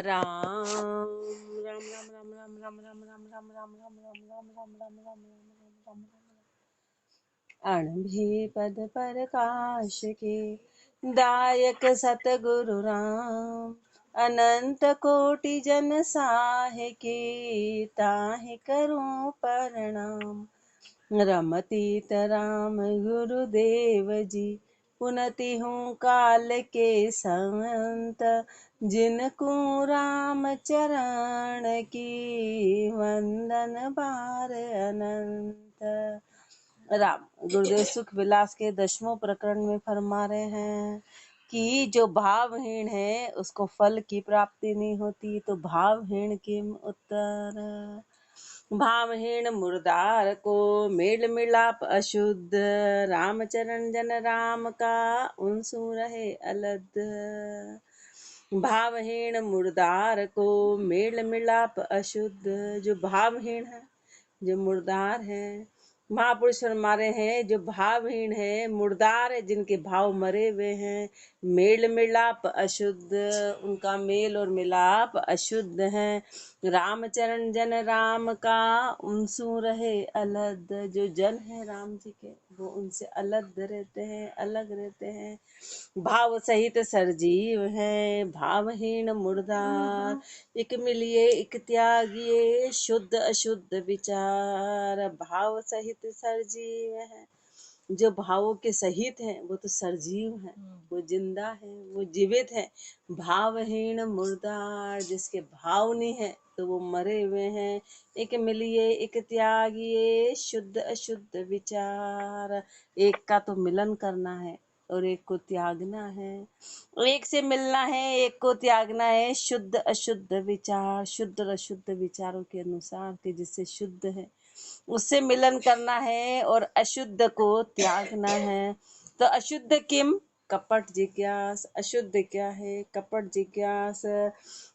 राम राम राम राम राम राम राम राम राम राम राम राम राम राम राम राम राम अणभि पद प्रकाश के दायक सतगुरु राम अनंत कोटि जन साहे के ताहि करूं प्रणाम। रमतीत राम गुरुदेव जी पुनति हूँ काल के संत जिनको राम चरण की वंदन बार अनंत। राम गुरुदेव सुख विलास के 10वें प्रकरण में फरमा रहे हैं कि जो भावहीन है उसको फल की प्राप्ति नहीं होती, तो भावहीन किम उत्तर। भावहीन मुर्दार को मेल मिलाप अशुद्ध, रामचरण जन राम का उनसु रहे अलद। भावहीन मुर्दार को मेल मिलाप अशुद्ध, जो भावहीन है, जो मुर्दार है, महापुरुष फरमा रहे हैं जो भावहीन है, मुर्दार है, जिनके भाव मरे हुए हैं, मेल मिलाप अशुद्ध, उनका मेल और मिलाप अशुद्ध है। रामचरण जन राम का उनसु रहे अलग, जो जन है राम जी के वो उनसे अलग रहते हैं, अलग रहते हैं। भाव सहित सरजीव है, भावहीन मुर्दार, एक मिलिए एक त्यागिए, शुद्ध अशुद्ध विचार। भाव सहित सरजीव है, जो भावों के सहित है वो तो सरजीव है, वो जिंदा है, वो जीवित है। भावहीन मुर्दार, जिसके भाव नहीं है तो वो मरे हुए हैं। एक मिलिए एक त्यागिए, शुद्ध अशुद्ध विचार। एक का तो मिलन करना है और एक को त्यागना है, एक से मिलना है एक को त्यागना है। शुद्ध अशुद्ध विचार, शुद्ध और अशुद्ध विचारों के अनुसार के जिससे शुद्ध है उससे मिलन करना है और अशुद्ध को त्यागना है। तो अशुद्ध किम, कपट जिज्ञास। अशुद्ध क्या है? कपट जिज्ञास।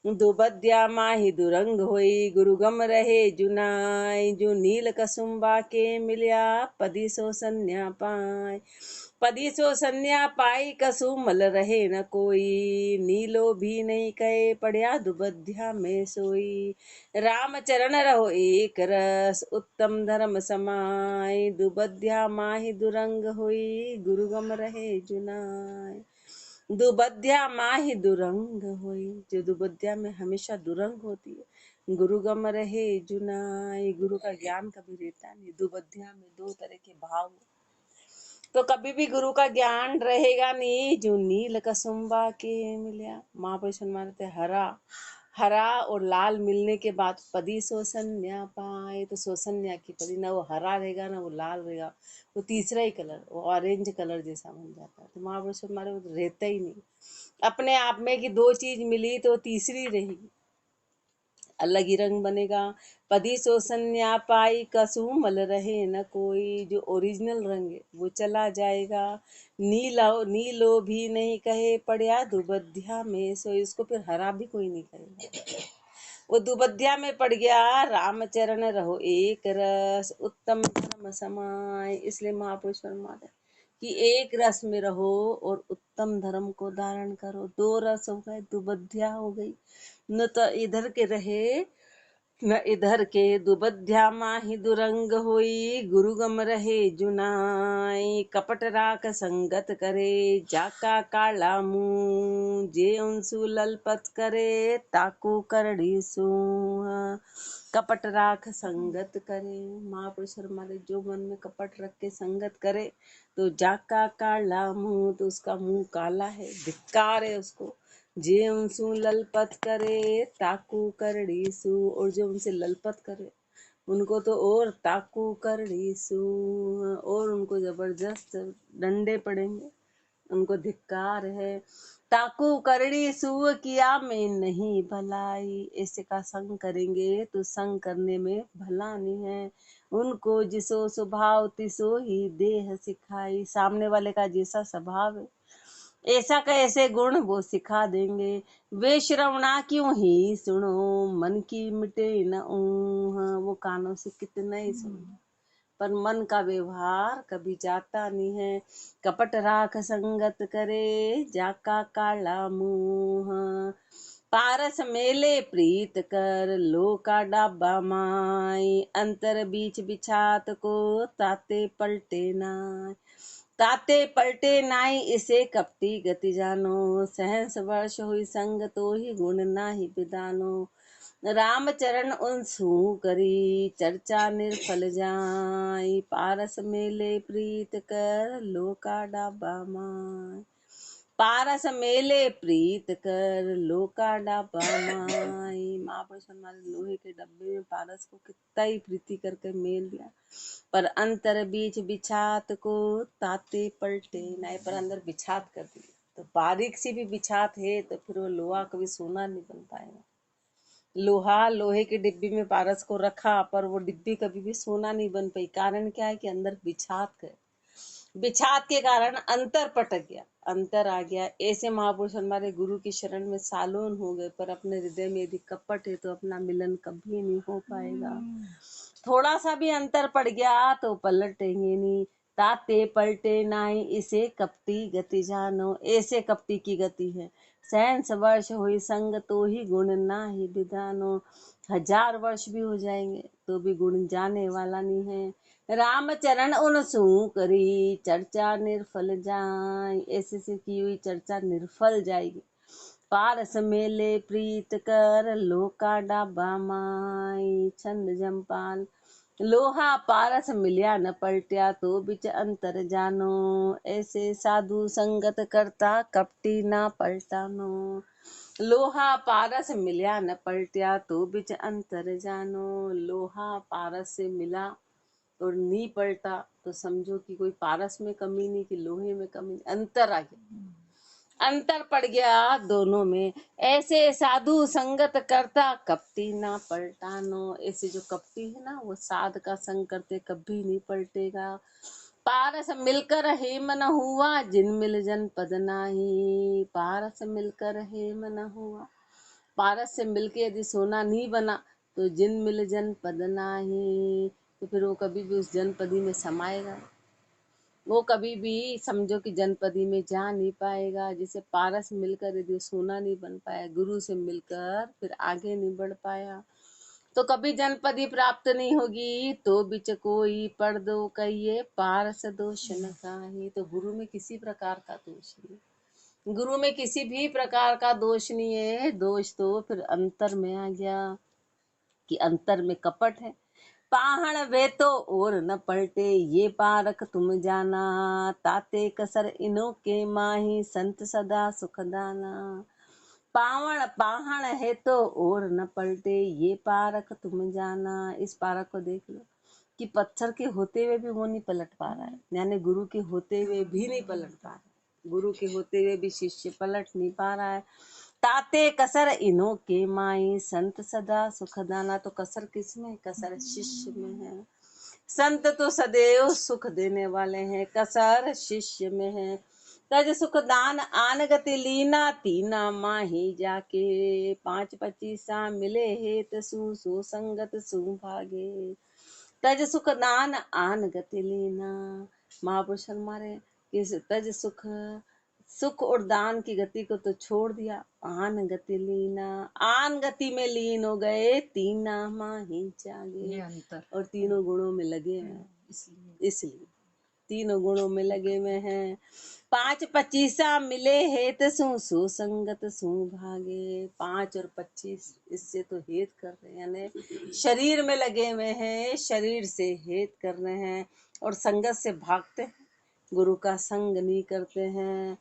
दुबद्या माही दुरंग होई, गुरुगम रहे जुनाई, जो नील कसुम्बा के मिलिया पदी सो संन्या पाए। पदी सो संन्या पाई, कसु मल रहे न कोई, नीलो भी नहीं कहे पड़िया दुबध्या में सोई। राम चरण रहो एक रस, उत्तम धर्म समाय, दुबध्या माही दुरंग हुई, गुरुगम रहे जुनाय। दुबध्या माही दुरंग हुई, जो दुबध्या में हमेशा दुरंग होती है। गुरुगम रहे जुनाय, गुरु का ज्ञान कभी रहता नहीं। दुबध्या में दो तरह के भाव, तो कभी भी गुरु का ज्ञान रहेगा नहीं। जो नील कसुम्बा के मिलिया, महापुरुष मानते हरा हरा और लाल मिलने के बाद पदी सोसन्या पाए, तो सोसन्या की पदी ना वो हरा रहेगा ना वो लाल रहेगा, वो तीसरा ही कलर, वो ऑरेंज कलर जैसा बन जाता है। तो महापुरुष हमारे वो रहता ही नहीं अपने आप में कि दो चीज मिली तो तीसरी रहेगी, अलग ही रंग बनेगा। पदी सो संन्या पाई, कसु मल रहे न कोई, जो ओरिजिनल रंग है वो चला जाएगा। नीलो भी नहीं कहे पड़िया दुबध्या में, सो इसको फिर हरा भी कोई नहीं कहेगा, वो दुबध्या में पड़ गया। रामचरण रहो एक रस, उत्तम धर्म समाय। इसलिए महापुरुष फरमाते हैं कि एक रस में रहो और उत्तम धर्म को धारण करो। दो रस हो गए, दुबध्या हो गई, न तो इधर के रहे न इधर के। दुबध्या माही दुरंग होई, गुरुगम रहे जुनाई, कपट राख संगत करे, जाका काला मुंह, जे उनसु ललपत करे, ताकू करड़ी सूह। कपट राख संगत करे, महापुरुष हमारे जो मन में कपट रख के संगत करे तो जाका काला मुंह, तो उसका मुंह काला है, धिक्कार है उसको। जे उनसु ललपत करे, ताकू करड़ी सू, और जो उनसे ललपत करे उनको तो और ताकू करड़ी सू, और उनको जबरदस्त डंडे पड़ेंगे, उनको धिक्कार है। ताकू करड़ी सू, किया में नहीं भलाई, ऐसे का संग करेंगे तो संग करने में भला नहीं है। उनको जिसो स्वभाव तिसो ही देह सिखाई, सामने वाले का जैसा स्वभाव है ऐसा का ऐसे गुण वो सिखा देंगे। वे श्रवणा क्यों ही सुनो, मन की मिटे न ऊह, वो कानों से कितना ही सुनो पर मन का व्यवहार कभी जाता नहीं है। कपट राख संगत करे, जाका काला मुंह, पारस मेले प्रीत कर लोका डाबा माई, अंतर बीच बिछात को ताते पलटे नाय। ताते पलटे नाई इसे कपटी गति जानो, सहस वर्ष हुई संग तो ही गुण नाही विदानो। राम चरण उनसू करी चर्चा निर्फल जाई, पारस मेले प्रीत कर लोका डाबा माई। पारस मेले प्रीत कर लोका डाबा माई। महापुरुष हमारे लोहे के डब्बे में पारस को कितना ही प्रीति करके मेल दिया, पर अंतर बीच बिछात को ताते पलटे नाय, पर अंदर बिछात कर दिया। तो बारीक सी भी बिछात है तो फिर वो लोहा कभी सोना नहीं बन पाएगा। लोहा लोहे के डिब्बी में पारस को रखा, पर वो डिब्बी कभी भी सोना नहीं बन पाई। कारण क्या है कि अंदर बिछात है, बिछात के कारण अंतर पटक गया, अंतर आ गया। ऐसे महापुरुष हमारे गुरु की शरण में सालों हो गए, पर अपने हृदय में यदि कपट है तो अपना मिलन कभी नहीं हो पाएगा। थोड़ा सा भी अंतर पड़ गया तो पलटेंगे नहीं। ताते पलटे नाई इसे कपटी गति जानो, ऐसे कपटी की गति है। सहस्र वर्ष हुई संग तो ही गुण ना ही विधानो। 1000 वर्ष भी हो जाएंगे तो भी गुण जाने वाला नहीं है। राम चरण उनसू करी चर्चा निर्फल जाए, ऐसे से की हुई चर्चा निर्फल जाएगी। पारस मेले प्रीत कर लोका डाबा माई, छंद जमपाल। लोहा पारस मिलिया न पलटिया तो बिच अंतर जानो, ऐसे साधु संगत करता कपटी ना पलटानो। लोहा पारस मिलिया न पलटिया तो बिच अंतर जानो। लोहा पारस से मिला और नहीं पलटा तो समझो कि कोई पारस में कमी नहीं कि लोहे में कमी नहीं, अंतर आ गया, अंतर पड़ गया दोनों में। ऐसे साधु संगत करता कपटी ना पलटानो, ऐसे जो कपटी है ना वो साध का संग करते कभी नहीं पलटेगा। पारस मिलकर हेम न हुआ जिन मिल जन पद नाही, पारस मिलकर हेम न हुआ। पारस से मिलके यदि सोना नहीं बना तो जिन मिल जन पद नाही, तो फिर वो कभी भी उस जनपदी में समाएगा, वो कभी भी समझो कि जनपदी में जा नहीं पाएगा। जिसे पारस मिलकर यदि सोना नहीं बन पाया, गुरु से मिलकर फिर आगे नहीं बढ़ पाया, तो कभी जनपदी प्राप्त नहीं होगी। तो बिच कोई पढ़ दो कहिए पारस दोष न काहि, तो गुरु में किसी प्रकार का दोष नहीं, गुरु में किसी भी प्रकार का दोष नहीं है। दोष तो फिर अंतर में आ गया कि अंतर में कपट है। पाहण वे तो और न पलटे ये पारक तुम जाना, ताते कसर इनो के माही संत सदा सुखदाना। पावण पाहण है तो और न पलटे ये पारक तुम जाना, इस पारक को देख लो कि पत्थर के होते हुए भी वो नहीं पलट पा रहा है, यानी गुरु के होते हुए भी नहीं पलट पा रहा है, गुरु के होते हुए भी शिष्य पलट नहीं पा रहा है। ताते कसर इनो के माई संत सदा सुखदाना, तो कसर किसमें, कसर शिष्य में है। संत तो सदैव सुख देने वाले हैं, कसर शिष्य में है। तज सुख दान आन गति लीना, तीना माही जाके 5-25 मिले हेत सु सो संगत सु भागे। तज सुख दान आन गति लीना, महापुरुष हमारे किस तज सुख, सुख और दान की गति को तो छोड़ दिया, आन गति लीना, आन गति में लीन हो गए, तीना माही जागे, और तीनों गुणों में लगे हैं, इसलिए तीनों गुणों में लगे हुए हैं। 5-25 मिले हेत सु सुसंगत सु भागे, 5 और 25 इससे तो हेत कर रहे हैं, यानी शरीर में लगे हुए हैं, शरीर से हेत कर रहे हैं और संगत से भागते हैं, गुरु का संग नहीं करते हैं।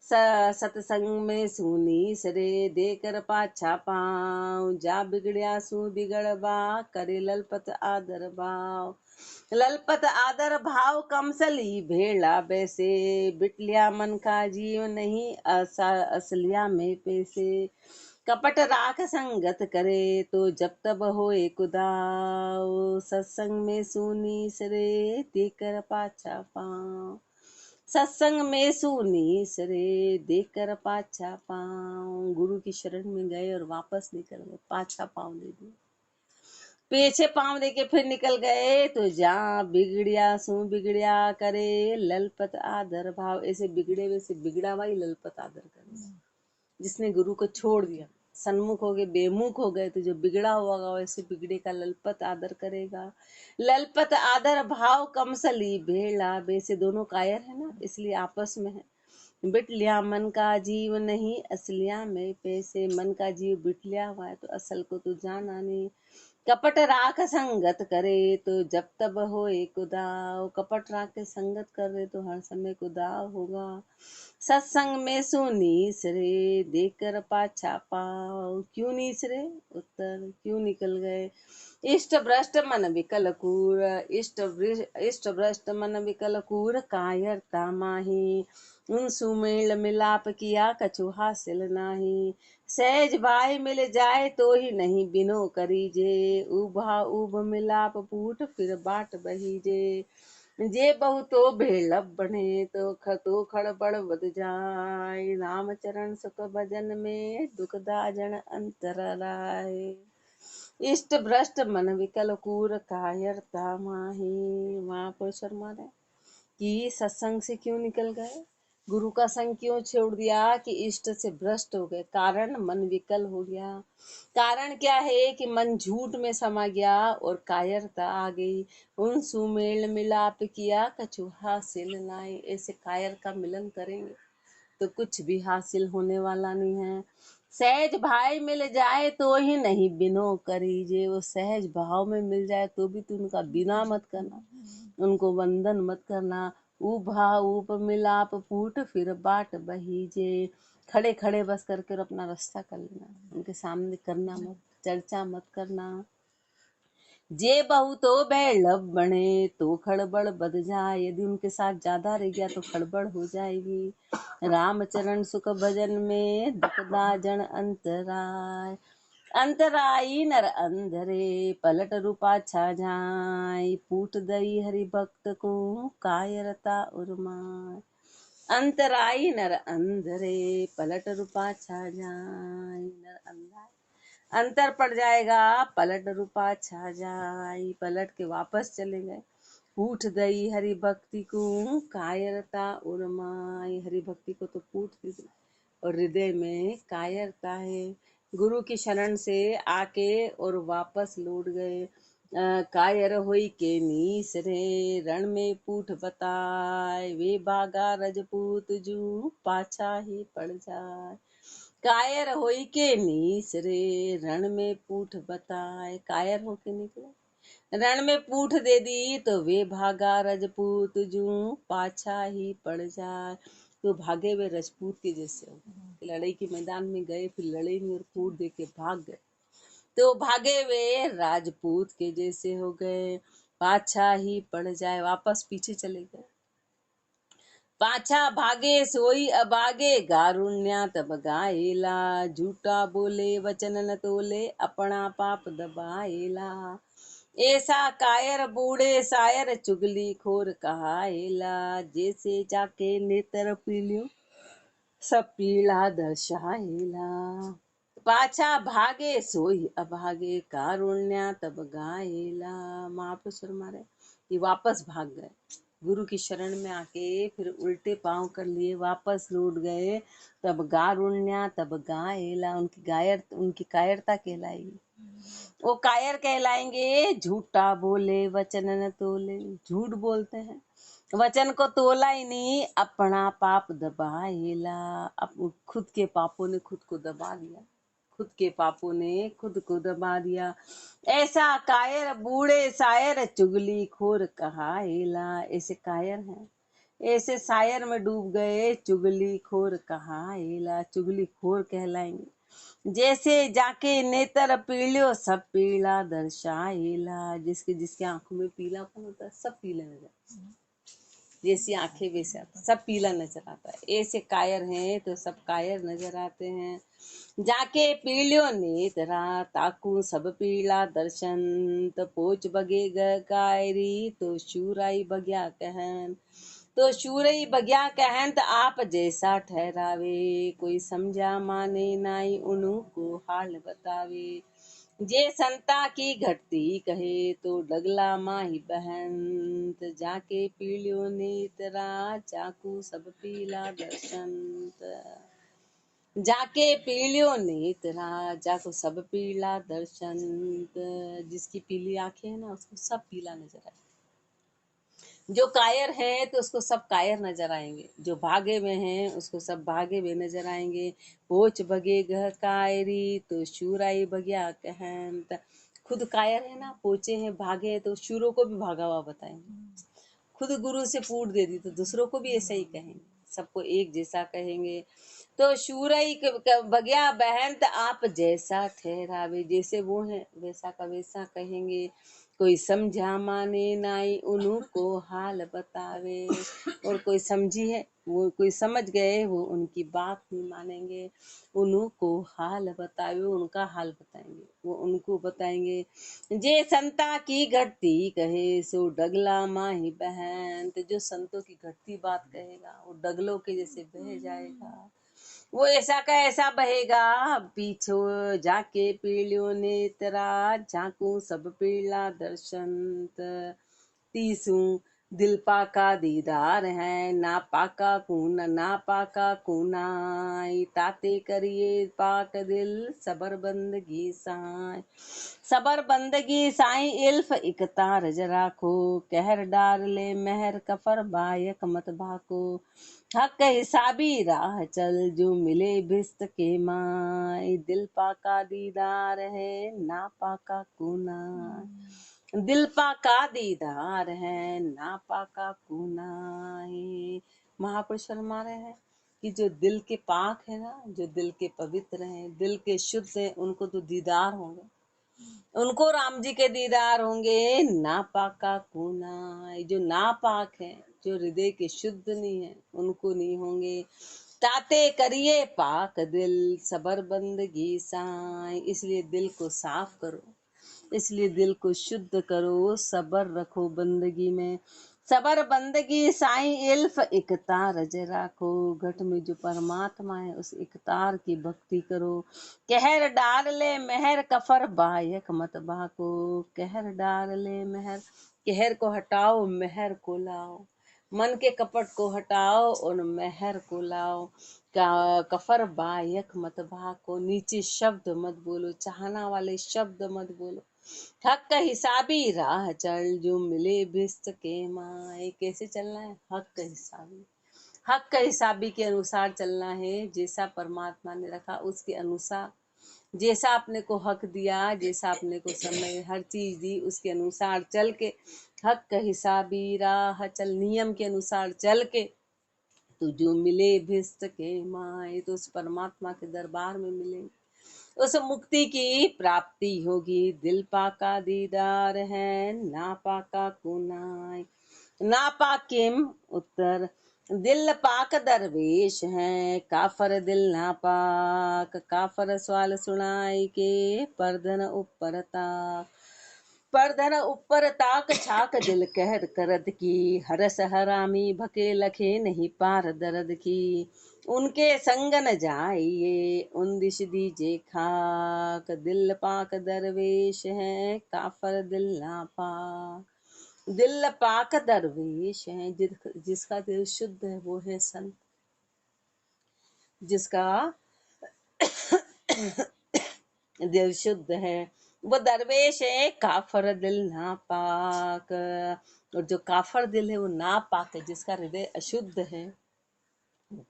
सत्संग में सुनी सरे देकर पाछा पाँव, जा बिगड़िया सु बिगड़बा करे ललपत आदर भाव। ललपत आदर भाव कमसली भेड़ा बैसे, बिटलिया मन का जीव नहीं असलिया में पैसे। कपट राख संगत करे तो जब तब होए कुदाव, सत्संग में सुनी सरे देकर पाछा पाँव। सत्संग में सुनी सरे देकर पाछा पाँव, गुरु की शरण में गए और वापस निकल गए, पाछा पाँव दे दिए, पीछे पाँव देके फिर निकल गए, तो जा बिगड़िया सु बिगड़िया करे ललपत आदर भाव, ऐसे बिगड़े हुए से बिगड़ा हुआ ही ललपत आदर करे, जिसने गुरु को छोड़ दिया। सन्मुख हो गए, बेमुख हो गए, तो जो बिगड़ा होगा वैसे बिगड़े का ललपत आदर करेगा। ललपत आदर भाव कमसली भेड़ा, वैसे दोनों कायर है ना, इसलिए आपस में है। बिटलिया मन का जीव नहीं असलिया में पैसे, मन का जीव बिटलिया हुआ है तो असल को तो जाना नहीं। कपट राख संगत करे तो जब तब हो एक उदाव, कपट राख के संगत कर रहे तो हर समय उदाव होगा। सत्संग में सुनीस रे देख कर पाछा पाओ, क्यों नीस रे, उत्तर क्यों निकल गए। इष्ट भ्रष्ट मन विकल कूर, इष्ट भ्रष्ट मन विकल कूर, कायरता माही उन सुमेल मिलाप किया कछु हासिल नाही। सहज भाई मिल जाए तो ही नहीं बिनो करीजे, उभा उभ मिलाप पूट फिर बाट बहीजे। जे बहुतो भेलब बने तो खतो खड़बड़ बद जाए, रामचरण सुख भजन में दुखदा जन अंतर राय। इष्ट भ्रष्ट मन विकल कूर, कायरता माही। वहां पर शर्मा रहे कि सत्संग से क्यों निकल गए, गुरु का संग क्यों छोड़ दिया, कि इष्ट से भ्रष्ट हो गए, कारण मन विकल हो गया। कारण क्या है कि मन झूठ में समा गया और कायरता आ गई। उन सुमेल मिलाप किया कछु हासिल नाई, ऐसे कायर का मिलन करेंगे तो कुछ भी हासिल होने वाला नहीं है। सहज भाई मिल जाए तो ही नहीं बिनो करीजे, वो सहज भाव में मिल जाए तो भी तू उनका बिना मत करना, उनको वंदन मत करना। उभा ऊप मिलाप फूट फिर बाट बहीजे, खड़े खड़े बस करके और अपना रास्ता कर लेना, उनके सामने करना मत, चर्चा मत करना। जे बहुतो बैलब बने तो खड़बड़ बद जाए, यदि उनके साथ ज्यादा रह गया तो खड़बड़ हो जाएगी। रामचरण सुख भजन में दुखदा जन अंतराय, अंतराई नर अंधरे पलट रूपा छा जाय, पूट दई हरि भक्त को कायरता उर्माय। अंतराई नर अंधरे पलट रूपा छा जाय, नर अंधा अंतर पड़ जाएगा, पलट रूपा छा जाए, पलट के वापस चले गए। पूठ दई हरि भक्ति को कायरता उर्माई, हरि भक्ति को तो पूठ दी और हृदय में कायरता है। गुरु की शरण से आके और वापस लौट गए। कायर होई के नीस रे रण में पूठ बताए, वे भागा रजपूत जू पाछा ही पड़ जाए। कायर होई के नीस रे रण में पूठ बताए, कायर होके निकले, रण में पूठ दे दी तो वे भागा रजपूत जू पाछा ही पड़ जाए, तो भागे वे रजपूत के जैसे हो गए। लड़ाई के मैदान में गए, फिर लड़े नहीं और पूठ दे के भाग गए, तो भागे वे राजपूत के जैसे हो गए, पाछा ही पड़ जाए, वापस पीछे चले गए। पाछा भागे सोई अभागे गारुण्या तब गाएला, झूठा बोले वचन न तोले अपना पाप दबाएला। ऐसा कायर बूढ़े सायर चुगली खोर कहाएला, जैसे जाके नेत्र पीलियो सब पीला दर्शाएला। पाछा भागे सोई अभागे कारुण्या तब गाएला। महापुरुष मारे ये वापस भाग गए, गुरु की शरण में आके फिर उल्टे पांव कर लिए वापस लौट गए, तब गारुण्या तब गाएला, उनकी कायरता कहलाएगी। वो कायर कहलाएंगे, झूठा बोले वचन न तोले, झूठ बोलते हैं, वचन को तोला ही नहीं, अपना पाप दबाएला, खुद के पापों ने खुद को दबा दिया, खुद के पापों ने खुद को दबा दिया। ऐसा कायर बूढ़े सायर चुगली खोर कहाएला, ऐसे कायर हैं, ऐसे सायर में डूब गए, चुगली खोर कहाएला, चुगली खोर कहलाएंगे। जैसे जाके नेत्र पीलियो सब पीला दर्शाएला, जिसके जिसके आंखों में पीलापन होता है सब पीला नजर, जैसी आंखें वैसे आता सब पीला नजर आता है। ऐसे कायर हैं तो सब कायर नजर आते हैं। जाके पीलियो नेत्रा ताकू सब पीला दर्शन, तो पोच बगे कायरी तो शूराई बग्या कहन, तो शूरई बग्या कहन तो आप जैसा ठहरावे, कोई समझा माने नाई उनु को हाल बतावे। जे संता की घटती कहे तो डगला माही बहंत, जाके पीलियो नेत्रा चाकू सब पीला दर्शंत। जाके पीलियो नेत्रा, जाको सब पीला दर्शन। जिसकी पीली आंखें है ना, उसको सब पीला नजर आए। जो कायर है तो उसको सब कायर नजर आएंगे, जो भागे में है उसको सब भागे हुए नजर आएंगे। पोच भगे गह कायरी, तो शूराई भग्या कहत। खुद कायर है ना, पोचे हैं, भागे हैं, तो शूरों को भी भागा हुआ बताएंगे। खुद गुरु से फूट दे दी तो दूसरों को भी ऐसा ही कहेंगे, सबको एक जैसा कहेंगे। तो शूरई बगिया बहन, तो आप जैसा ठहरावे, जैसे वो है वैसा का वैसा कहेंगे। कोई समझा माने नाई, उन्हीं को हाल बतावे। और कोई समझी है, वो कोई समझ गए, वो उनकी बात नहीं मानेंगे। उन्हीं को हाल बतावे, उनका हाल बताएंगे, वो उनको बताएंगे। जे संता की घटती कहे, सो डगला माही बहन। तो जो संतों की घटती बात कहेगा, वो डगलों के जैसे बह जाएगा, वो ऐसा का ऐसा बहेगा। पीछो जाके पीलियो नेत्रा, झांकू सब पीला दर्शन। तीसू दिल पाका दीदार है, ना पाका कूना, ना पाका कूनाई। ताते करिए पाक दिल, सबर बंदगी साई। सबर बंदगी साई, इल्फ इकतार जराखो। कहर डार ले महर, कफर बायक मत भाको। हक हिसाबी राह चल, जो मिले भिस्त के माई। दिल पाका दीदार है, ना पाका कुना। दिल पाका दीदार है, ना पाका कुना। महापुरुष फरमा रहे हैं कि जो दिल के पाक है ना, जो दिल के पवित्र हैं, दिल के शुद्ध हैं, उनको तो दीदार होंगे, उनको राम जी के दीदार होंगे। नापाका कूना, जो नापाक है, जो हृदय के शुद्ध नहीं है, उनको नहीं होंगे। ताते करिए पाक दिल, सबर बंदगी साई। इसलिए दिल को साफ करो, इसलिए दिल को शुद्ध करो, सबर रखो बंदगी में। सबर बंदगी साई, इल्फ इकतार राखो। घट में जो परमात्मा है, उस इकतार की भक्ति करो। कहर डाल ले महर, कफर बायक मत भाको। कहर डाल ले महर, कहर को हटाओ, महर को लाओ। मन के कपट को हटाओ और महर को लाओ। कफर बायक मत भाको, नीचे शब्द मत बोलो, चाहना वाले शब्द मत बोलो। हक हिसाबी राह चल, जो मिले भिस्त के माए। कैसे चलना है? हक हिसाबी, हक हिसाबी के अनुसार चलना है। जैसा परमात्मा ने रखा उसके अनुसार, जैसा अपने को हक दिया, जैसा अपने को समय हर चीज दी, उसके अनुसार चल के, हक हिसाबी राह चल, नियम के अनुसार चल के, तो जो मिले भिस्त के माए, तो उस परमात्मा के दरबार में मिलेंगे, उस मुक्ति की प्राप्ति होगी। दिल पाका दीदार है, ना पाका कुनाय। ना पाकिम उत्तर, दिल पाक दरवेश है, काफर दिल ना पाक। काफर सवाल सुनाई के, परधन ऊपर ताक। परधन ऊपर ताक, छाक दिल कहर करद की। हरस हरामी भके लखे, नहीं पार दर्द की। उनके संग न जाइए, उन दिश दीजे खाक। दिल पाक दरवेश है, काफर दिल ना पाक। दिल पाक दरवेश है, जिसका दिल शुद्ध है, वो है संत। जिसका दिल शुद्ध है वो दरवेश है। काफर दिल नापाक, और जो काफर दिल है वो नापाक है, जिसका हृदय अशुद्ध है,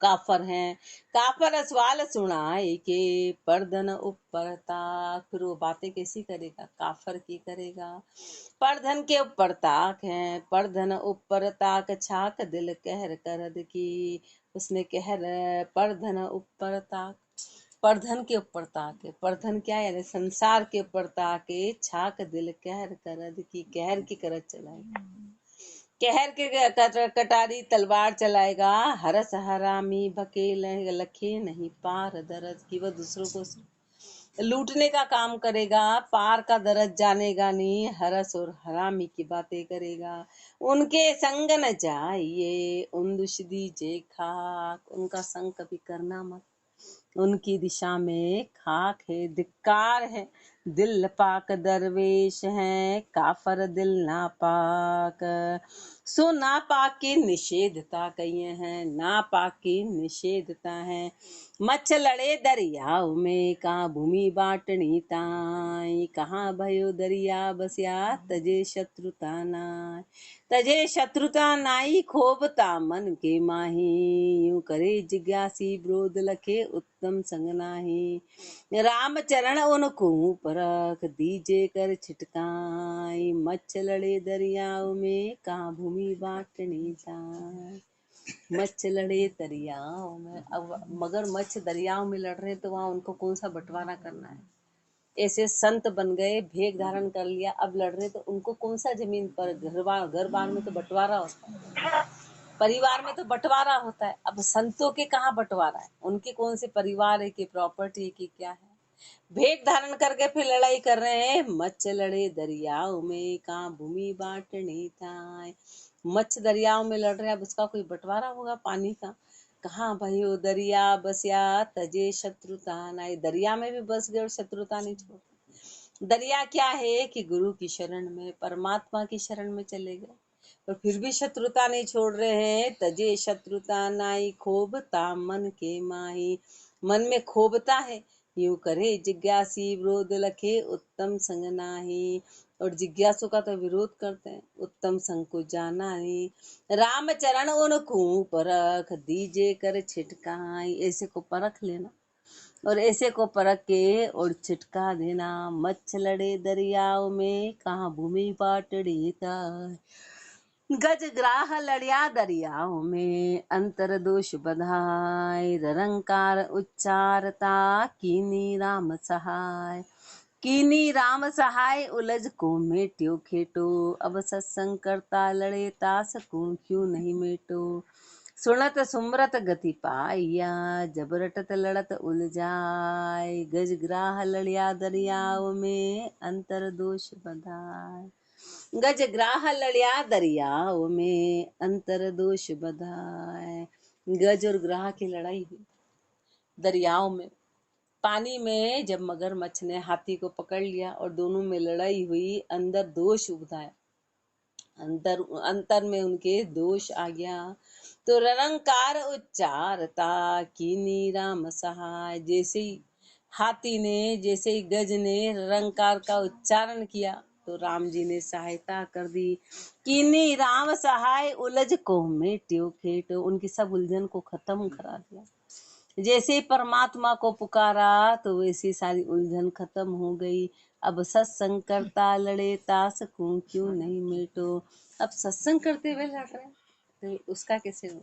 काफर है। काफर सवाल सुनाए के, परधन ऊपर ताक। फिर वो बातें कैसी करेगा? काफर की करेगा। परधन के ऊपर ताक है, परधन ऊपर ताक, छाक दिल कहर करद की। उसने कहर, परधन ऊपर ताक, परधन के ऊपर ताके। परधन क्या है? संसार के ऊपर ताके, छाक दिल कहर करद की। कहर की करद चलाएगा, कहर के कटारी तलवार चलाएगा। हरस हरामी भके लखे, नहीं पार दर्द की। वह दूसरों को लूटने का काम करेगा, पार का दर्द जानेगा नहीं। हरस और हरामी की बातें करेगा। उनके संग न जाइए, उन दुष दीजे खाक। उनका संग कभी करना मत, उनकी दिशा में खाक है, धिक्कार है। दिल पाक दरवेश हैं, काफर दिल नापाक। सो नापाक की निषेधता कहिए हैं, नापाक की निषेधता है। मच्छ लड़े दरियाओं में, कहाँ भूमि बाटनी ताई। कहाँ भयो दरिया बस्या, तजे शत्रुता नाय। तजे शत्रुता नाई, खोबता मन के माही। यूं करे जिज्ञासी ब्रोध लखे, उत्तम संग नाही। राम चरण उनको परख, दीजे कर छिटकाई। मच्छ लड़े दरियाओं में, कहाँ भूमि बाटनी जाए। मच्छ लड़े दरियाओं में, अब मगर मच्छ दरियाओं में लड़ रहे तो वहां उनको कौन सा बंटवारा करना है। ऐसे संत बन गए, भेग धारण कर लिया, अब लड़ रहे तो उनको कौन सा जमीन पर, घर बार में तो बंटवारा होता है, परिवार में तो बंटवारा होता है। अब संतों के कहाँ बंटवारा है, उनके कौन से परिवार है कि प्रॉपर्टी है कि क्या है। भेग धारण करके फिर लड़ाई कर रहे हैं। मच्छ लड़े दरियाओं में, कहाँ भूमि बांटनी था। मच्छ दरियाओं में लड़ रहे हैं, अब उसका कोई बंटवारा होगा पानी का। कहाँ भयो दरिया बस्या, तजे शत्रुता नाय। दरिया में भी बस गए और शत्रुता नहीं छोड़। दरिया क्या है कि गुरु की शरण में, परमात्मा की शरण में चले गए और फिर भी शत्रुता नहीं छोड़ रहे हैं। तजे शत्रुता नाई, खोबता मन के माही। मन में खोबता है, यूं करे जिज्ञासी विरोध लखे, उत्तम संग नाही। और जिज्ञासु का तो विरोध करते हैं, उत्तम संग को जाना नहीं। राम चरण उनको परख, दीजे कर छिटकाई। ऐसे को परख लेना और ऐसे को परख के और छिटका देना। मच्छ लड़े दरियाओं में, कहाँ भूमि पाटड़ी का। गज ग्राह लड़िया दरियाओं में, अंतर दोष बधाय। ररंकार उच्चारता, कीनी राम सहाय। कीनी राम सहाय, उलझ को मेट्यो खेटो। अब सत्संग करता लड़े, तास को क्यों नहीं मेटो। सुनत सुमरत गति पाइया, जब रटत लड़त उलझाय। गज ग्राह लड़िया दरियाओं में, अंतर दोष बधाय। गज ग्राह लड़िया दरियाओं में, अंतर दोष बधाय। गज और ग्राह की लड़ाई हुई दरियाओं में। पानी में जब मगरमच्छ ने हाथी को पकड़ लिया और दोनों में लड़ाई हुई, अंदर दोष उभराया, अंतर में उनके दोष आ गया। तो ररंकार उच्चारता, कीनी राम सहाय। जैसे ही हाथी ने, जैसे ही गज ने ररंकार का उच्चारण किया तो राम जी ने सहायता कर दी। कीनी राम सहाय, उलझ को मेट्यो खेटो। उनकी सब उलझन को खत्म करा दिया। जैसे ही परमात्मा को पुकारा तो वैसी सारी उलझन खत्म हो गई। अब सत्संग करता लड़े, तास को क्यों नहीं मेटो। अब सत्संग करते हुए लड़ रहे तो उसका कैसे हो,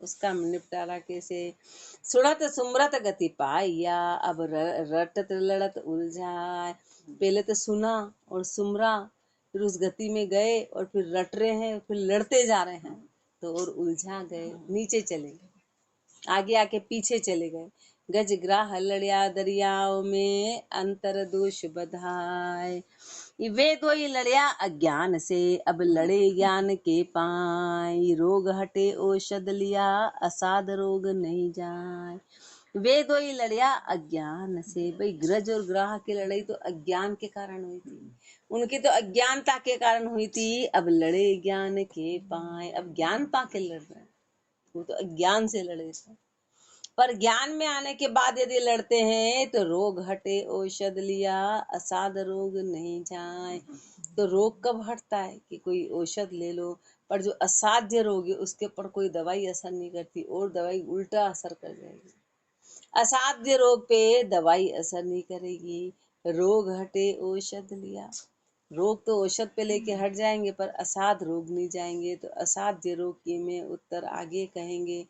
उसका निपटारा कैसे। सुड़त सुमरत गति पाइया, अब रटत लड़त उलझाए। पहले तो सुना और सुमरा, फिर उस गति में गए और फिर रट रहे हैं, फिर लड़ते जा रहे हैं तो और उलझा गए, नीचे चले गए, आगे आके पीछे चले गए। गज ग्राह लड़िया दरियाओं में, अंतर दोष बधाय। वे दो ही लड़िया अज्ञान से, अब लड़े ज्ञान के पाई। रोग हटे औषध लिया, असाध रोग नहीं जाए। वे दो ही लड़िया अज्ञान से। भाई ग्रज और ग्राह की लड़ाई तो अज्ञान के कारण हुई थी, उनकी तो अज्ञानता के कारण हुई थी। अब लड़े ज्ञान के पाए, अब ज्ञान पाके लड़ रहे हैं, वो तो अज्ञान से लड़े थे। पर ज्ञान में आने के बाद यदि लड़ते हैं तो रोग हटे औषध लिया, असाध रोग नहीं जाए। तो रोग कब हटता है कि कोई औषध ले लो, पर जो असाध्य रोग है उसके ऊपर कोई दवाई असर नहीं करती और दवाई उल्टा असर कर जाएगी। असाध्य रोग पे दवाई असर नहीं करेगी। रोग हटे औषध लिया, रोग तो औषध पे लेके हट जाएंगे पर असाध रोग नहीं जाएंगे। तो असाध्य रोग की में उत्तर आगे कहेंगे।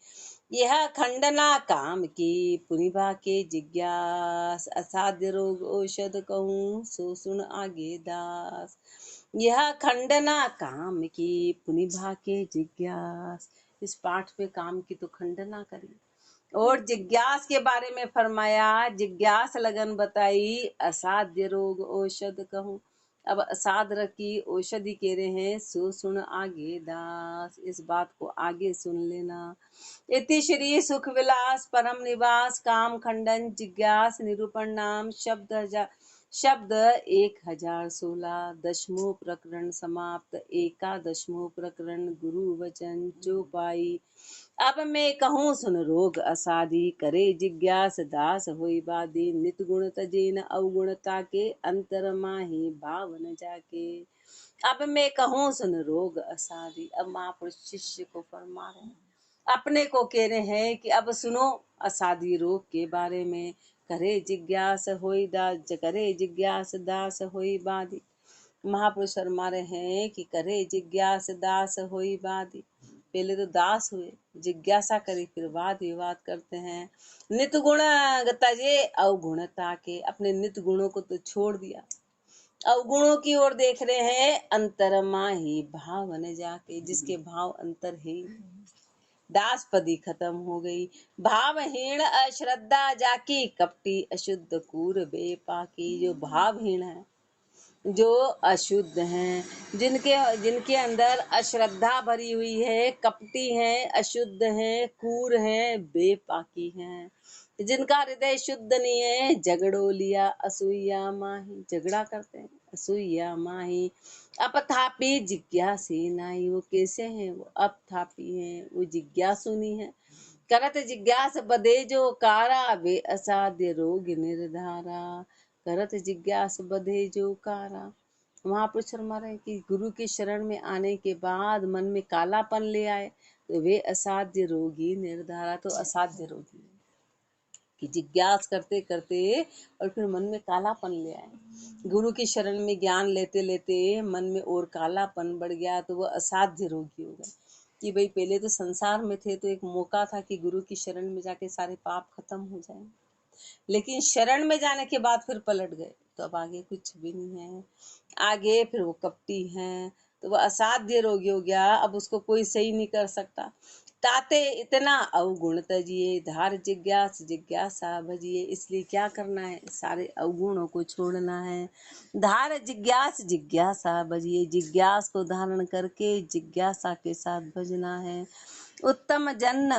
यह खंडना काम की, पुनिभा के जिज्ञास। असाध्य रोग औषध कहूँ, सो सुन आगे दास। यह खंडना काम की, पुनिभा के जिज्ञास। इस पाठ पे काम की तो खंडना करी और जिज्ञास के बारे में फरमाया। जिज्ञास लगन बताई, असाध्य रोग औषध कहूँ। अब असाध की औषधि कह रहे हैं, सो सुन आगे दास। इस बात को आगे सुन लेना। इति श्री सुख विलास परम निवास, काम खंडन जिज्ञास निरूपण नाम शब्द 1016 दशमो प्रकरण समाप्त। एकादशमो प्रकरण गुरु वचन चौपाई। अब मैं कहूँ सुन रोग असाधी, करे जिज्ञास दास होई बादी। नित गुण तजे न अवगुणता के, अंतर माही भाव न जाके। अब मैं कहूँ सुन रोग असाधी। अब महापुरुष शिष्य को फरमा रहे हैं, अपने को कह रहे हैं कि अब सुनो असाधी रोग के बारे में। करे जिज्ञास होई दास, करे जिज्ञास दास होई बादी। महापुरुष फरमा रहे हैं कि करे जिज्ञास दास होई बादी। पहले तो दास हुए, जिज्ञासा करी, फिर वाद विवाद करते हैं। नित गुण तजे अवगुणता के, अपने नित गुणों को तो छोड़ दिया, अवगुणों की ओर देख रहे हैं। अंतरमा ही भाव न जाके, जिसके भाव अंतर है। दास पदी खत्म हो गई। भावहीन अश्रद्धा जाकी, कपटी अशुद्ध कूर बेपाकी। जो भावहीन है, जो अशुद्ध हैं, जिनके अंदर अश्रद्धा भरी हुई है, कपटी हैं, अशुद्ध हैं, क्रूर हैं, बेपाकी हैं, जिनका हृदय शुद्ध नहीं है। झगड़ो लिया असूया माही, झगड़ा करते हैं, असूया माही। अपथापी जिज्ञासी नाई, वो कैसे हैं? वो अपथापी हैं, वो जिज्ञासु नहीं है। करत जिज्ञास बधे जो कारा, वे असाध्य रोग निर्धारा। करत जिज्ञास बधे जो कारा। महापुरुष फरमा रहे हैं कि गुरु की शरण में आने के बाद मन में कालापन ले आए तो वे असाध्य रोगी निर्धारा। तो असाध्य रोगी कि जिज्ञास करते करते और फिर मन में कालापन ले आए। गुरु की शरण में ज्ञान लेते लेते मन में और कालापन बढ़ गया तो वह असाध्य रोगी हो गए। कि भाई पहले तो संसार में थे तो एक मौका था कि गुरु की शरण में जाके सारे पाप खत्म हो जाए, लेकिन शरण में जाने के बाद फिर पलट गए तो अब आगे कुछ भी नहीं है। आगे फिर वो कपटी हैं तो वो असाध्य रोगी हो गया, अब उसको कोई सही नहीं कर सकता। ताते इतना अवगुण तजिए, धार जिज्ञास जिज्ञासा भजिए। इसलिए क्या करना है? सारे अवगुणों को छोड़ना है। धार जिज्ञास जिज्ञासा भजिए, जिज्ञास को धारण करके जिज्ञासा के साथ भजना है। उत्तम जन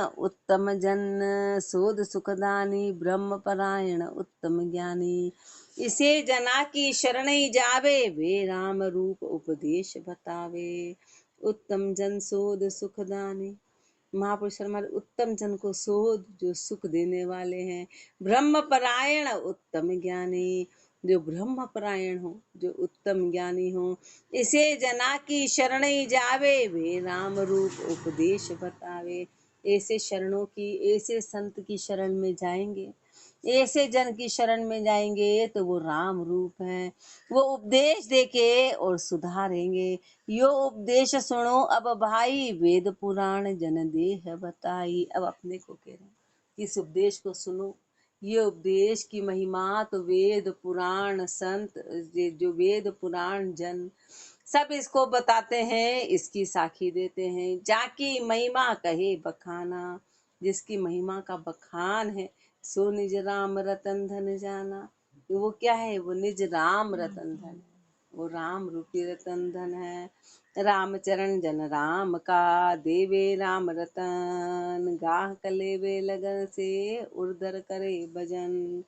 शोध सुखदानी, ब्रह्म परायण उत्तम ज्ञानी। इसे जना की शरण ही जावे, वे राम रूप उपदेश बतावे। उत्तम जन शोध सुखदानी। महापुरुष हमारे उत्तम जन को शोध, जो सुख देने वाले हैं। ब्रह्म परायण उत्तम ज्ञानी, जो ब्रह्म परायण हो, जो उत्तम ज्ञानी हो। इसे जना की शरण ही जावे, वे राम रूप उपदेश बतावे। ऐसे शरणों की, ऐसे संत की शरण में जाएंगे, ऐसे जन की शरण में जाएंगे तो वो राम रूप है। वो उपदेश देके और सुधारेंगे। यो उपदेश सुनो अब भाई, वेद पुराण जन देह बताई। अब अपने को कह रहे हैं इस उपदेश को सुनो। ये उपदेश की महिमा तो वेद पुराण संत, जो वेद पुराण जन सब इसको बताते हैं, इसकी साखी देते हैं। जाकी महिमा कहे बखाना, जिसकी महिमा का बखान है, सो निज राम रतन धन जाना। वो क्या है? वो निज राम रतन धन है, वो राम रूपी रतन धन है। रामचरण जन राम का, देवे राम रतन। गाह कलेवे लगन से, उर्धर करे भजन।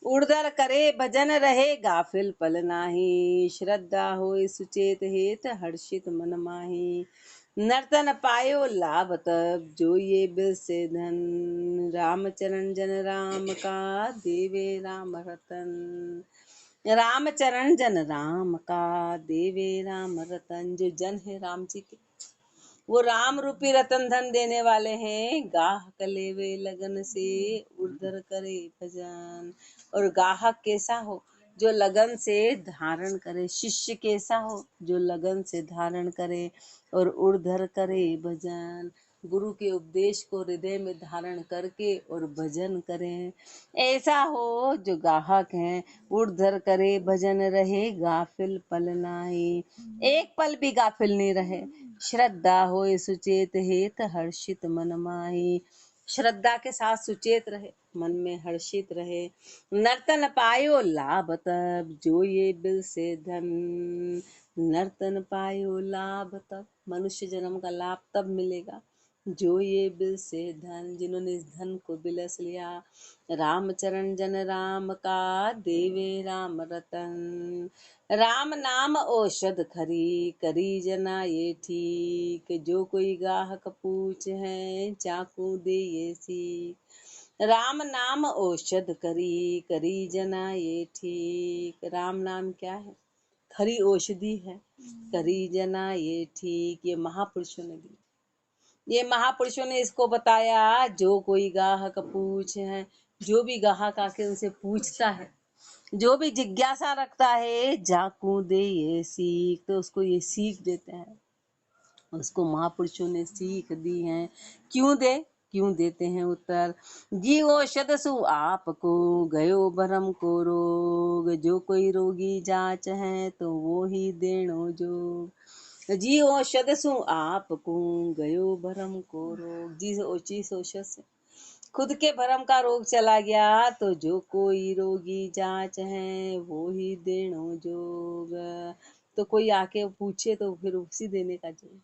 उर्धर करे भजन रहे, गाफिल पल नाही। श्रद्धा होय सुचेत हेत, हर्षित मन माही। नर्तन पायो लाभ तब, जो ये बिल से धन। रामचरण जन राम का, देवे राम रतन। रामचरण जन राम का, देवे राम रतन। जो जन है राम जी के, वो राम रूपी रतन धन देने वाले हैं। गाह कलेवे लगन से, उर्धर करे भजन। और गाहक कैसा हो? जो लगन से धारण करे। शिष्य कैसा हो? जो लगन से धारण करे और उर्धर करे भजन। गुरु के उपदेश को हृदय में धारण करके और भजन करें। ऐसा हो जो गाहक हैं। उर्धर करे भजन रहे, गाफिल पल नाही। एक पल भी गाफिल नहीं रहे। श्रद्धा होए सुचेत हेत, हर्षित मन माही। श्रद्धा के साथ सुचेत रहे, मन में हर्षित रहे। नर्तन पायो लाभ तब, जो ये बिल से धन। नर्तन पायो लाभ तब, मनुष्य जन्म का लाभ तब मिलेगा जो ये बिल से धन, जिन्होंने इस धन को बिलस लिया, राम चरण जन राम का देवे राम रतन। राम नाम औषध खरी, करी जना ये ठीक, जो कोई गाहक पूछ है चाकू दे ये सीख। राम नाम औषध करी जना ये ठीक। राम नाम क्या है? खरी औषधि है, करी जना ये ठीक। ये महापुरुषों ने दी, ये महापुरुषों ने इसको बताया। जो कोई गाहक पूछ है, जो भी गाहक आके उनसे पूछता है, जो भी जिज्ञासा रखता है, जाकू दे ये सीख, तो उसको ये सीख देते हैं। उसको महापुरुषों ने सीख दी है। क्यों देते हैं उत्तर। जी औषध सु आपको, गयो भरम को रोग, जो कोई रोगी जांच है तो वो ही देणो जोग। जी औषध सु आपको, गयो भरम को रोग। जिस औषध से खुद के भरम का रोग चला गया, तो जो कोई रोगी जांच है वो ही देणो जोग। तो कोई आके पूछे तो फिर उसी देने का जोग।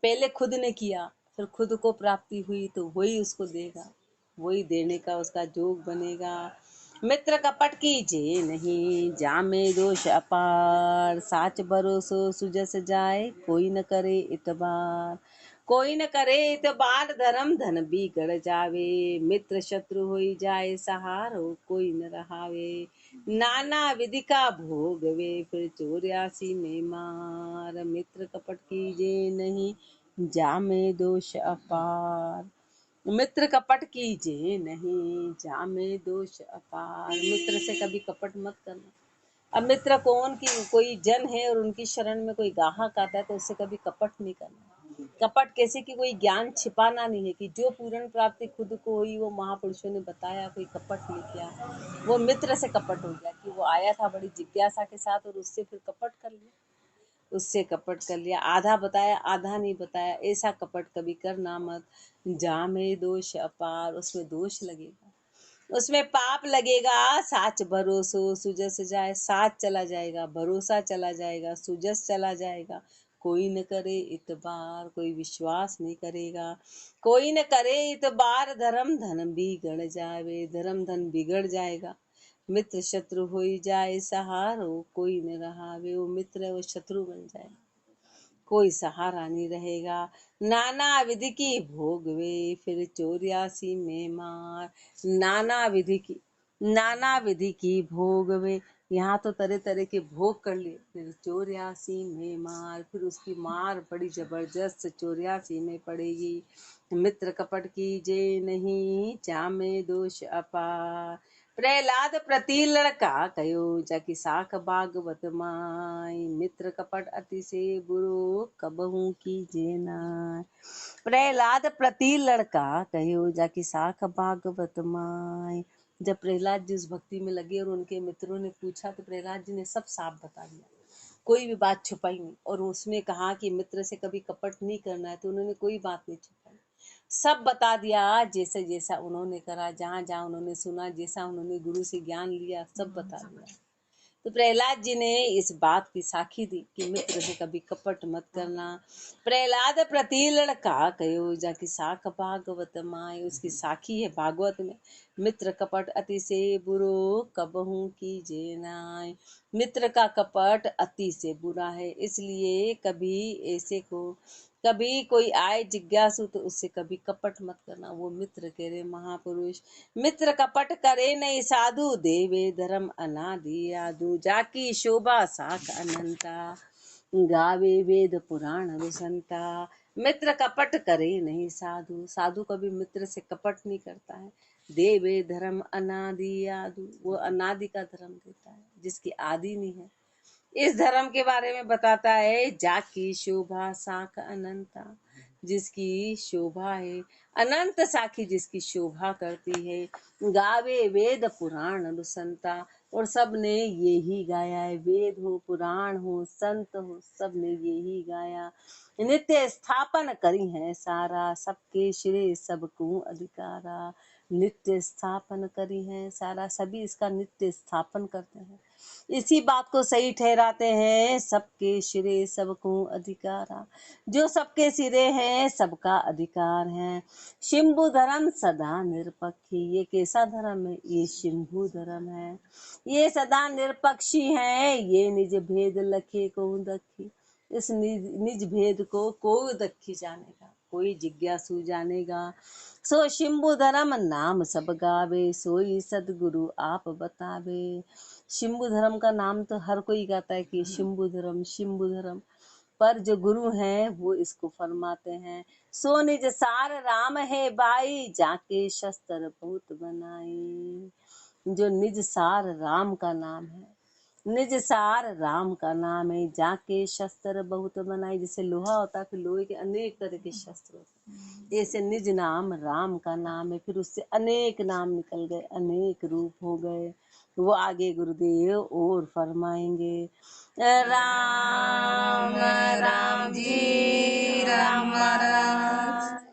पहले खुद ने किया, फिर खुद को प्राप्ति हुई तो वही उसको देगा, वही देने का उसका जोग बनेगा। मित्र कपट कीजे नहीं, जामे दोष अपार, साच भरोसो सुजस जाए, कोई न करे इतबार। कोई न करे इतबार, धर्म धन बिगड़ जावे, मित्र शत्रु होई जाए सहारो, कोई न रहावे। नाना विधि का भोगवे, फिर 84 में मार, मित्र कपट कीजे नहीं, जामे दोष अपार। मित्र कपट कीजिए नहीं, जामे दोष अपार। मित्र से कभी कपट मत करना। अब मित्र कौन की, कोई जन है और उनकी शरण में कोई गाहक आता है तो उससे कभी कपट नहीं करना। कपट कैसे कि कोई ज्ञान छिपाना नहीं है, कि जो पूर्ण प्राप्ति खुद को हुई वो महापुरुषों ने बताया, कोई कपट नहीं किया। वो मित्र से कपट हो गया कि वो आया था बड़ी जिज्ञासा के साथ और उससे फिर कपट कर लिया, उससे कपट कर लिया। आधा बताया आधा नहीं बताया, ऐसा कपट कभी करना मत। जामे दोष अपार, उसमें दोष लगेगा, उसमें पाप लगेगा। साच भरोसो सुजस जाए, साच चला जाएगा, भरोसा चला जाएगा, सुजस चला जाएगा। कोई न करे इतबार, कोई विश्वास नहीं करेगा। कोई न करे इतबार, धर्म धन बिगड़ जावे, धर्म धन बिगड़ जाएगा। मित्र शत्रु होई जाए सहारो, कोई न रहावे। वो मित्र है वो शत्रु बन जाए, कोई सहारा नहीं रहेगा। नाना विधि की भोगवे, फिर 84 में मार। नाना विधि की भोगवे, यहाँ तो तरह तरह के भोग कर लिए, फिर 84 में मार, फिर उसकी मार बड़ी जबरदस्त 84 में पड़ेगी। मित्र कपट कीजे नहीं, जामे दोष अपार। प्रहलाद प्रति लड़का कयो, जाकि साख भागवत माई, मित्र कपट अति से बुरो, कबहू कीजे नाय। प्रहलाद प्रति लड़का कयो, जाकि साख भागवत माई। जब प्रहलाद जी उस भक्ति में लगे और उनके मित्रों ने पूछा तो प्रहलाद जी ने सब साफ बता दिया, कोई भी बात छुपाई नहीं। और उसमें कहा कि मित्र से कभी कपट नहीं करना है, तो उन्होंने कोई बात नहीं छुपाई, सब बता दिया। जैसे जैसा उन्होंने करा, जहाँ जहाँ उन्होंने सुना, जैसा उन्होंने गुरु से ज्ञान लिया, सब बता दिया। तो प्रहलाद जी ने इस बात की साखी दी कि मित्र से कभी कपट मत करना। प्रहलाद प्रति लड़का कयो, जाकि साख भागवत माय, उसकी साखी है भागवत में। मित्र कपट अति से बुरो, कबहू कीजे नाय। मित्र का कपट अति से बुरा है, इसलिए कभी ऐसे को, कभी कोई आए जिज्ञासु तो उससे कभी कपट मत करना। वो मित्र कह रहे महापुरुष। मित्र कपट करे नहीं साधु, देवे धर्म अनादि यादु, जाकी शोभा साख अनंता, गावे वेद पुराण रुसंता। मित्र कपट करे नहीं साधु, साधु कभी मित्र से कपट नहीं करता है। देवे धर्म अनादि यादु, वो अनादि का धर्म देता है जिसकी आदि नहीं है। इस धर्म के बारे में बताता है, जाकी शोभा साख अनंता, जिसकी शोभा है अनंत साखी, जिसकी शोभा करती है। गावे वेद पुराण अनुसंता, और सब ने यही गाया है, वेद हो पुराण हो संत हो सब ने यही गाया। नित्य स्थापन करी है सारा, सबके श्रेय सबको अधिकारा। नित्य स्थापन करी है। सारा सभी इसका नित्य स्थापन करते हैं। इसी बात को सही ठहराते हैं, सबके सिरे सबको अधिकारा। जो सबके सिरे हैं सबका अधिकार है। शंभु धर्म सदा निरपक्षी, ये कैसा धर्म है? ये शंभु धर्म है। ये सदा निरपक्षी है, ये निज भेद लखे को दखी। इस निज भेद को कोई दखी जानेगा, कोई जिज्ञासु जानेगा। सो शंभु धर्म नाम सब गावे, सोई सदगुरु आप बतावे। शंभु धर्म का नाम तो हर कोई गाता है कि शंभु धर्म शंभु धर्म, पर जो गुरु हैं वो इसको फरमाते हैं। सो निज सार राम है भाई, जाके शस्त्र बहुत बनाई। जो निज सार राम का नाम है, निज सार राम का नाम है, जाके शस्त्र बहुत बनाई। जैसे लोहा होता है, फिर लोहे के अनेक तरह के शस्त्र होते हैं, ऐसे निज नाम राम का नाम है। फिर उससे अनेक नाम निकल गए, अनेक रूप हो गए। वो आगे गुरुदेव और फरमाएंगे। राम राम जी राम महाराज।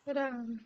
राम।